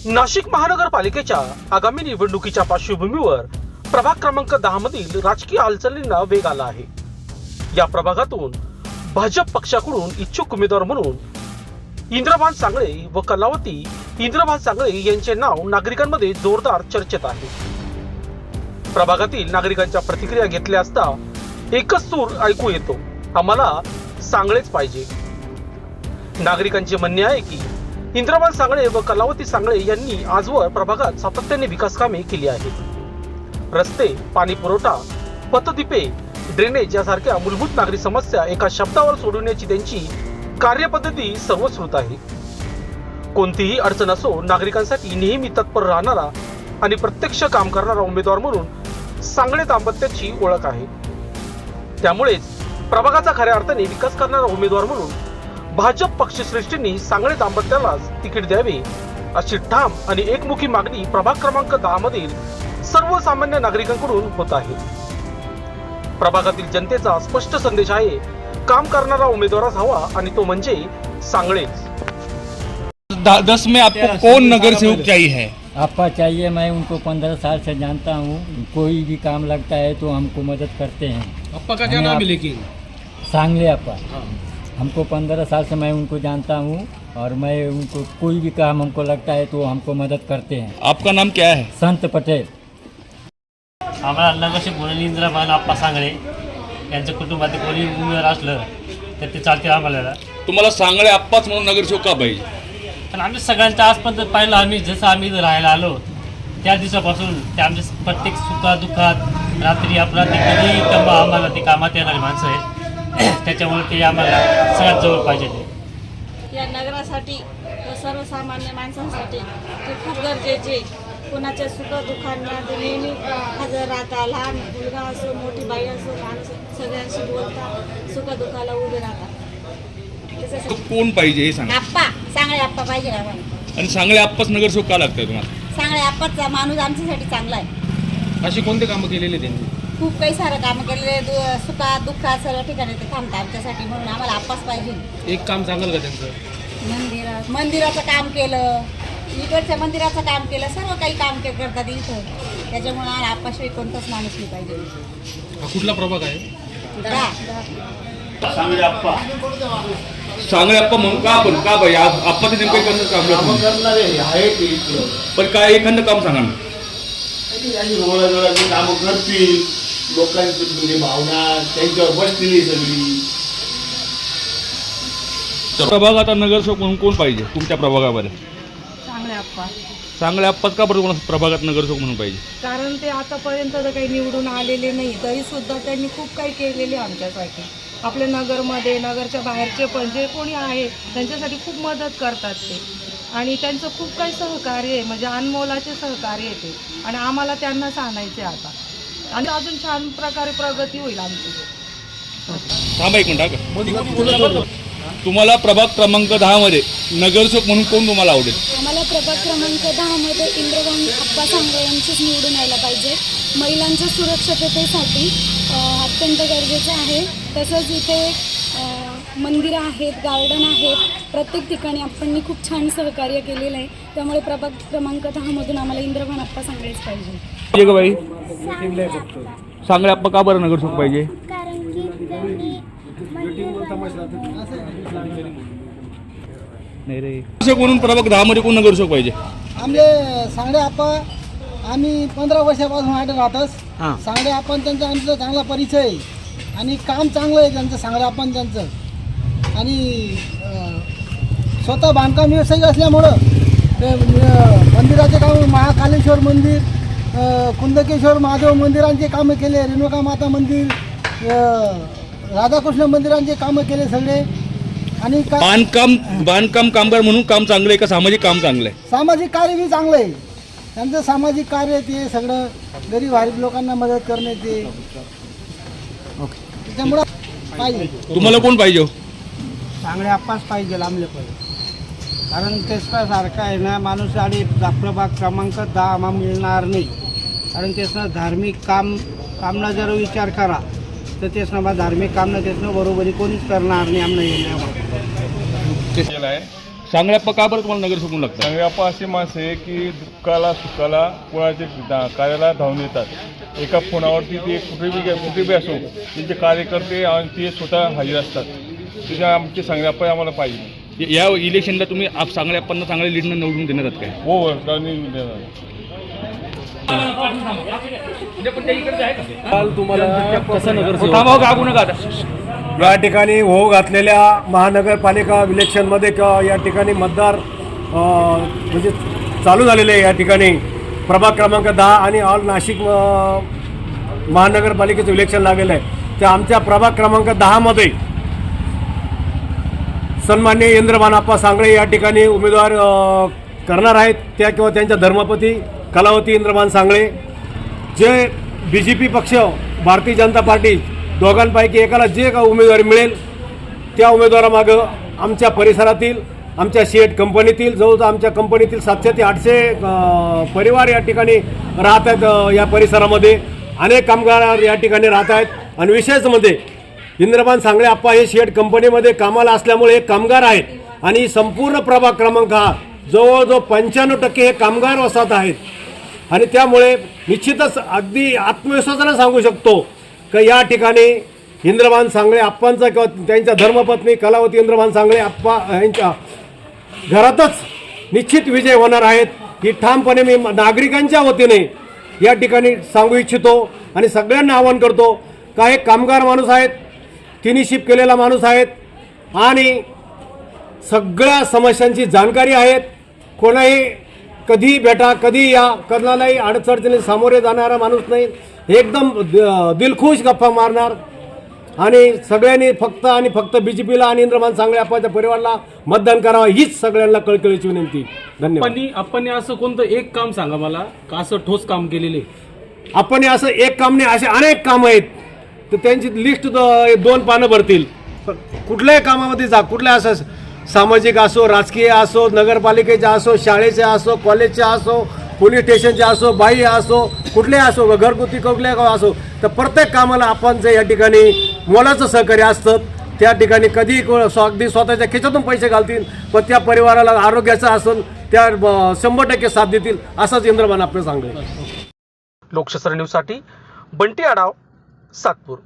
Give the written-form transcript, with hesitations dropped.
नाशिक महानगरपालिकेच्या आगामी निवडणुकीच्या पार्श्वभूमीवर प्रभाग क्रमांक 10 मधील राजकीय हालचालींना वेग आला आहे। या प्रभागातून भाजप पक्षाकडून इच्छुक उमेदवार म्हणून इंद्रभान सांगळे व कलावती इंद्रभान सांगळे यांचे नाव नागरिकांमध्ये जोरदार चर्चेत आहे। प्रभागातील नागरिकांच्या प्रतिक्रिया घेतल्या असता एकच सूर ऐकू येतो, आम्हाला सांगळेच पाहिजे। नागरिकांचे म्हणणे आहे की इंद्रभान सांगळे व कलावती सांगळे यांनी आजवर प्रभागात सातत्याने विकास कामे केली आहेत। रस्ते, पाणी पुरवठा, पथदीपे, ड्रेनेज यासारख्या मूलभूत नागरी समस्या एका शब्दावर सोडवण्याची त्यांची कार्यपद्धती सर्वश्रुत आहे। कोणतीही अडचण असो, नागरिकांसाठी नेहमी तत्पर राहणारा आणि प्रत्यक्ष काम करणारा उमेदवार म्हणून सांगळे दाम्पत्याची ओळख आहे। त्यामुळेच प्रभागाचा खऱ्या अर्थाने विकास करणारा उमेदवार म्हणून भाजप पक्षश्रेष्ठींनी सांगळे दाम्पत्यालाच तिकीट द्यावे अशी ठाम आणि एकमुखी मागणी प्रभाग क्रमांक 10 मधील सर्वसामान्य नागरिकांकडून होत आहे। प्रभागातील जनतेचा स्पष्ट संदेश आहे, काम करणारा उमेदवारच हवा आणि तो म्हणजे सांगळेच। 10 में आपको कौन नगर सेवक चाहिए है? आपा चाहिए। मैं उनको 15 साल से जानता हूँ, कोई भी काम लगता है तो हमको मदद करते हैं। अप्पा का क्या नाम है? लेकिन सांगले आपा, हमको 15 साल से मैं उनको जानता हूँ और मैं उनको कोई भी काम हमको लगता है तो हमको मदद करते हैं। आपका नाम क्या है? संत पटेल। आम्हाला नगरसेवक म्हणून इंद्रभान आप्पा सांगळे यांच्या कुटुंबातील कोणी उमेदवार असलं तर ते चालते आम्हाला। तुम्हाला सांगळे आप्पाच म्हणून नगरसेवक का पाहिजे? पण आम्ही सगळ्यांच्या आजपर्यंत पाहिलं, आम्ही जसं आम्ही इथं राहायला आलो त्या दिवसापासून ते आमच्या प्रत्येक सुखात दुःखात रात्री अपरात्री कधीही आम्हाला ते कामात येणारी माणसं आहेत। त्याच्यामुळे ते आम्हाला सगळ्यात जवळ पाहिजे। या नगरासाठी व सर्वसामान्य माणसांसाठी ते खूप गरजेचे। कोणाच्या सुखदुःखांना ते नेहमी हजर राहतात। लहान मुलगा असो, मोठी बाई असो, माणसं सगळ्यांशी बोलतात, सुखदुःखाला उभे राहतात। तो कोण पाहिजे हे सांगा। आप्पा सांगळे आप्पा पाहिजे आम्हाला। आणि सांगळे आप्पाच नगरसेवक का लागतंय तुम्हाला? सांगळे आप्पाचा माणूस आमच्यासाठी चांगला आहे। अशी कोणते कामं केलेले त्यांनी? खूप काही सारं कामं केलेले, सुखात दुःखात सर्व ठिकाणी ते थांबतात आमच्यासाठी, म्हणून आम्हाला आप्पाच पाहिजे। एक काम सांगाल का त्यांचं? मंदिराचं काम केलं, इकडच्या मंदिराचं काम केलं, सर्व काही काम करतात इथं। त्याच्यामुळे आम्हाला आप्पाशिवाय कोणताच माणूस नाही पाहिजे। हा कुठला प्रभाग आहे? सांगळे आप्पा सांगळे आप्पा म्हणून का पण का पाहिजे? आप्पा ते नेमकं काम करणारे आहे ते पण काय एखादं काम सांगा ना। रोडाजोडाची कामं करतील, लोकांची म्हणजे भावना त्यांच्यावर बसलेली सगळी। प्रभागात आता नगरसेवक म्हणून कोण पाहिजे तुमच्या प्रभागामध्ये? सांगळे आप्पा। सांगळे आप्पाच का बरं तुम्हाला प्रभागात नगरसेवक म्हणून पाहिजे? कारण ते आतापर्यंत तर काही निवडून आलेले नाही, तरी सुद्धा त्यांनी खूप काही केलेले आमच्यासाठी। आपल्या नगरमध्ये, नगरच्या बाहेरचे पण जे कोणी आहे त्यांच्यासाठी खूप मदत करतात ते, आणि त्यांचं खूप काही सहकार्य आहे, म्हणजे अनमोलाचे सहकार्य आहे ते, आणि आम्हाला त्यांनाच आणायचे आता, आणि अजून छान प्रकारे प्रगती होईल आमची। थांबा एक मिनिट। तुम्हाला प्रभाग क्रमांक 10 मध्ये नगरसेवक म्हणून कोण तुम्हाला आवडेल? आम्हाला प्रभाग क्रमांक 10 मध्ये इंद्रभान आप्पा सांगळे यांचीच निवडून यायला पाहिजे। महिलांच्या सुरक्षिततेसाठी अत्यंत गरजेचं आहे। तसंच इथे मंदिरं आहेत, गार्डन आहेत, प्रत्येक ठिकाणी आपण खूप छान सहकार्य केलेलं आहे। त्यामुळे प्रभाग क्रमांक 10 मधून आम्हाला इंद्रभान आप्पा सांगळेच पाहिजे। का बाई सांगळे आप्पा का बरं नगरसेवक पाहिजे? कारण की नाही रे, म्हणून प्रभाग 10 मध्ये कोण नगरसेवक पाहिजे? आमले सांगळे आप्पा, आम्ही 15 वर्षापासून आठ राहतच। सांगळे आपण त्यांचा आमचा चांगला परिचय आहे आणि काम चांगलं आहे त्यांचं, सांगळे आपण त्यांचं, आणि स्वतः बांधकाम व्यावसायिक असल्यामुळं ते मंदिराचे काम, महाकालेश्वर मंदिर, कुंदकेश्वर महादेव मंदिरांचे कामं केले, रेणुका माता मंदिर, राधाकृष्ण मंदिरांचे कामं केले सगळे। आणि बांधकाम कामगार म्हणून काम चांगलं आहे का सामाजिक काम चांगलं आहे? सामाजिक कार्य बी चांगलं आहे त्यांचं। सामाजिक कार्य ते सगळं गरीब गरीब लोकांना मदत करणे ते, त्याच्यामुळं पाहिजे। तुम्हाला कोण पाहिजे? सांगळे आप्पाच पाहिजे आमले पाहिजे, कारण तेससारखा आहे ना माणूस, आणि प्रभाग क्रमांक 10 आम्हाला मिळणार नाही, कारण तेसनं धार्मिक कामना जर विचार करा तर तेसनं बा धार्मिक कामना तेसनं बरोबरी कोणीच करणार नाही आम्हाला येण्यावर। सांगण्याप्पा का बरं तुम्हाला नगरसेवक म्हणून लागतात? सांगण्याप्पा अशी माणसं आहे की दुःखाला सुखाला कोणाच्या कार्याला धावून येतात. एका फोनावरती ते कुठे बी असो त्यांचे कार्यकर्ते आणि ते स्वतः हजर असतात. त्याच्या आमचे सांगण्याप्पा आम्हाला पाहिजे. या इलेक्शनला तुम्ही सांगण्याप्पांना चांगल्या लीडनं निवडून देणार आहात काय? हो देणार. या ठिकाणी होऊ घातलेल्या महानगरपालिका इलेक्शनमध्ये किंवा या ठिकाणी मतदार म्हणजे चालू झालेले आहे. या ठिकाणी प्रभाग क्रमांक 10 आणि ऑल नाशिक महानगरपालिकेचं इलेक्शन लागलेलं आहे. त्या आमच्या प्रभाग क्रमांक 10मध्ये सन्माननीय इंद्रबाणाप्पा सांगळे या ठिकाणी उमेदवार करणार आहेत. त्या किंवा त्यांच्या धर्मपती कलावती इंद्रबाण सांगळे, जे BJP पक्ष भारतीय जनता पार्टी दोघांपैकी एकाला जे का उमेदवारी मिळेल त्या उमेदवारामागं आमच्या परिसरातील आमच्या शेड कंपनीतील जवळजवळ आमच्या कंपनीतील 700 ते 800 परिवार या ठिकाणी राहत आहेत. या परिसरामध्ये अनेक कामगार या ठिकाणी राहत आहेत. आणि विशेष म्हणजे इंद्रबाण सांगळे आप्पा हे शेड कंपनीमध्ये कामाला असल्यामुळे हे कामगार आहेत. आणि संपूर्ण प्रभाग क्रमांक हा जवळजवळ 95% हे कामगार वसाहत आहेत. आणि त्यामुळे निश्चितच अगदी आत्मविश्वासाने सांगू शकतो की या ठिकाणी इंद्रबाण सांगळे आप्पांचा किंवा त्यांच्या धर्मपत्नी कलावती इंद्रबाण सांगळे आप्पा यांच्या घरातच निश्चित विजय होणार आहेत. ही ठामपणे मी नागरिकांच्या वतीने या ठिकाणी सांगू इच्छितो. आणि सगळ्यांना आवाहन करतो का हे कामगार माणूस आहेत, तिन्ही शिफ्ट केलेला माणूस आहेत आणि सगळ्या समस्यांची जाणकारी आहेत. कोणाही कधी भेटा कधी या कोणालाही अडचणीने सामोरे जाणारा माणूस नाही. एकदम दिलखुश गप्पा मारणार आणि सगळ्यांनी फक्त आणि फक्त BJPला आणि इंद्रबाण सांगळे आप्पाच्या परिवाराला मतदान करावं हीच सगळ्यांना कळकळीची विनंती. धन्यवाद. आपण असं कोणतं एक काम सांगा मला का असं ठोस काम केलेले? आपण असं एक काम नाही, असे अनेक कामं आहेत. तर त्यांची लिस्ट 2 पानं भरतील. कुठल्याही कामामध्ये जा, कुठल्या असं सामाजिक असो, राजकीय असो, नगरपालिकेचे असो, शाळेचे असो, कॉलेजचे असो, पोलीस स्टेशनचे असो, बाई असो, कुठले असो, घरगुती कुठले असो, तर प्रत्येक कामाला आपणचं या ठिकाणी मोलाचं सहकार्य असतं. त्या ठिकाणी कधी अगदी स्वतःच्या खिशातून पैसे घालतील पण त्या परिवाराला आरोग्याचं असून त्या 100% साथ देतील असंच इंद्रबाण आपलं सांगेल. लोकशास्त्र न्यूजसाठी बंटी आडाव, सातपूर.